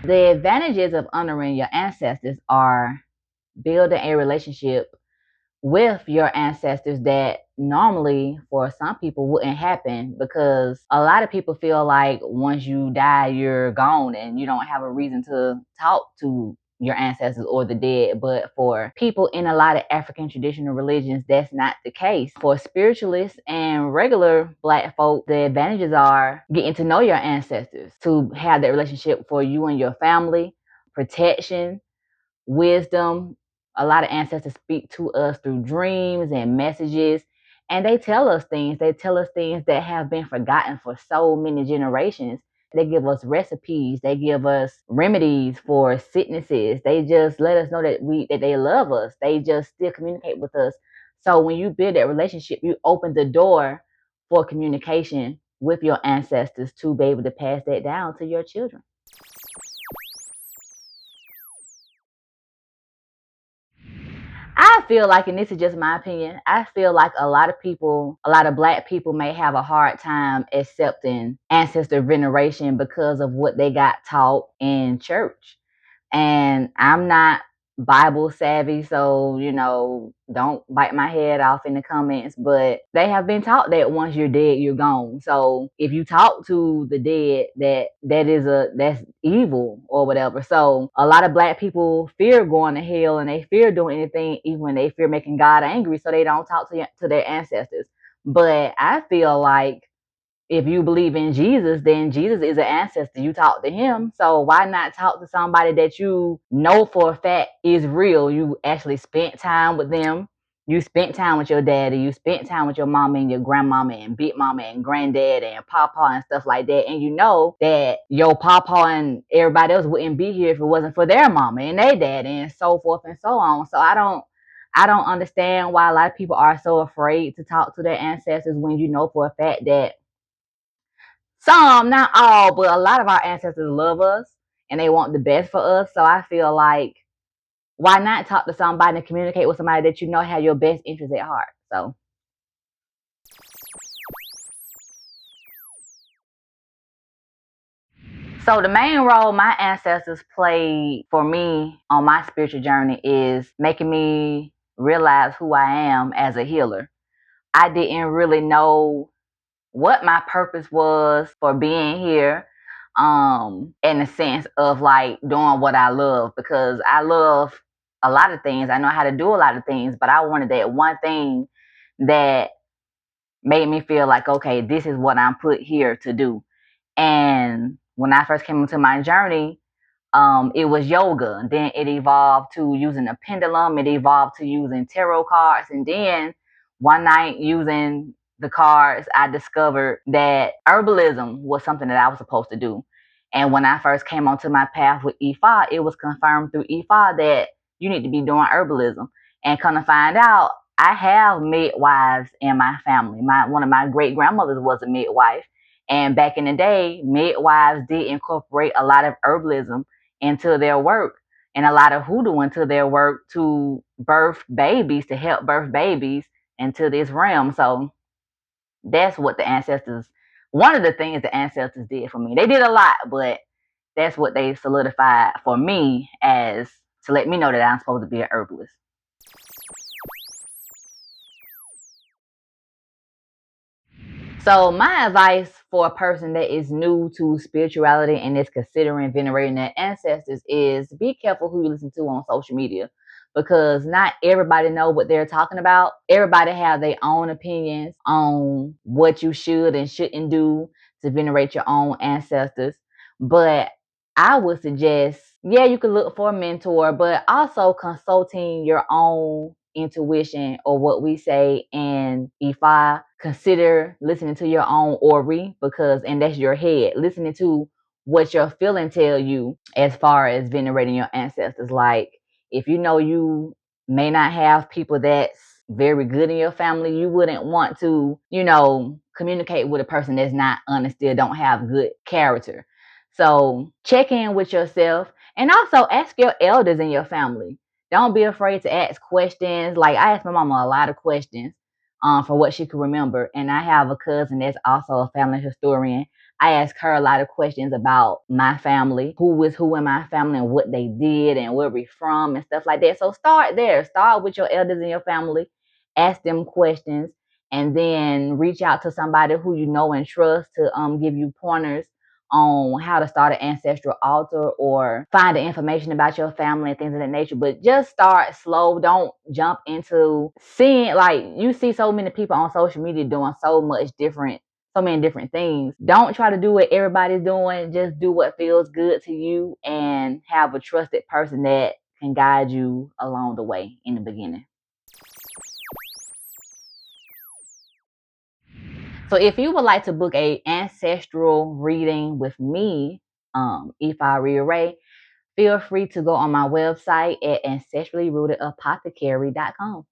The advantages of honoring your ancestors are building a relationship with your ancestors that normally for some people wouldn't happen, because a lot of people feel like once you die you're gone and you don't have a reason to talk to your ancestors or the dead. But for people in a lot of African traditional religions, that's not the case. For spiritualists and regular Black folk, the advantages are getting to know your ancestors, to have that relationship for you and your family, protection, wisdom. A lot of ancestors speak to us through dreams and messages, and they tell us things. They tell us things that have been forgotten for so many generations. They give us recipes. They give us remedies for sicknesses. They just let us know that they love us. They just still communicate with us. So when you build that relationship, you open the door for communication with your ancestors to be able to pass that down to your children. I feel like, and this is just my opinion, I feel like a lot of people, a lot of Black people may have a hard time accepting ancestor veneration because of what they got taught in church. And I'm not Bible savvy, so don't bite my head off in the comments, but they have been taught that once you're dead you're gone. So if you talk to the dead, that's evil or whatever. So a lot of Black people fear going to hell, and they fear doing anything, even when they fear making God angry, so they don't talk to their ancestors. But I feel like if you believe in Jesus, then Jesus is an ancestor. You talk to him. So why not talk to somebody that you know for a fact is real? You actually spent time with them. You spent time with your daddy. You spent time with your mama and your grandmama and big mama and granddad and papa and stuff like that. And you know that your papa and everybody else wouldn't be here if it wasn't for their mama and their dad and so forth and so on. So I don't understand why a lot of people are so afraid to talk to their ancestors when you know for a fact that some, not all, but a lot of our ancestors love us and they want the best for us. So I feel like, why not talk to somebody and communicate with somebody that you know have your best interest at heart? So the main role my ancestors played for me on my spiritual journey is making me realize who I am as a healer. I didn't really know what my purpose was for being here, in the sense of like doing what I love, because I love a lot of things. I know how to do a lot of things, but I wanted that one thing that made me feel like, okay, this is what I'm put here to do. And when I first came into my journey, it was yoga. And then it evolved to using a pendulum. It evolved to using tarot cards. And then one night, using the cards, I discovered that herbalism was something that I was supposed to do. And when I first came onto my path with Ifa, it was confirmed through Ifa that you need to be doing herbalism. And come to find out, I have midwives in my family. One of my great grandmothers was a midwife. And back in the day, midwives did incorporate a lot of herbalism into their work, and a lot of hoodoo into their work to birth babies, to help birth babies into this realm. So that's what one of the things the ancestors did for me. They did a lot, but that's what they solidified for me, as to let me know that I'm supposed to be an herbalist. So my advice for a person that is new to spirituality and is considering venerating their ancestors is, be careful who you listen to on social media, because not everybody know what they're talking about. Everybody have their own opinions on what you should and shouldn't do to venerate your own ancestors. But I would suggest, yeah, you could look for a mentor, but also consulting your own intuition, or what we say in Ifa, consider listening to your own Ori, and that's your head, listening to what your feeling tell you as far as venerating your ancestors. Like, if you know you may not have people that's very good in your family, you wouldn't want to, communicate with a person that's not honest, still don't have good character. So check in with yourself, and also ask your elders in your family. Don't be afraid to ask questions. Like, I asked my mama a lot of questions for what she could remember. And I have a cousin that's also a family historian. I ask her a lot of questions about my family, who is who in my family and what they did and where we from and stuff like that. So start there. Start with your elders in your family. Ask them questions, and then reach out to somebody who you know and trust to give you pointers on how to start an ancestral altar or find the information about your family and things of that nature. But just start slow. Don't jump into seeing, like, you see so many people on social media doing so many different things. Don't try to do what everybody's doing. Just do what feels good to you and have a trusted person that can guide you along the way in the beginning. So if you would like to book a ancestral reading with me, IfaOriire, feel free to go on my website at ancestrallyrootedapothecary.com.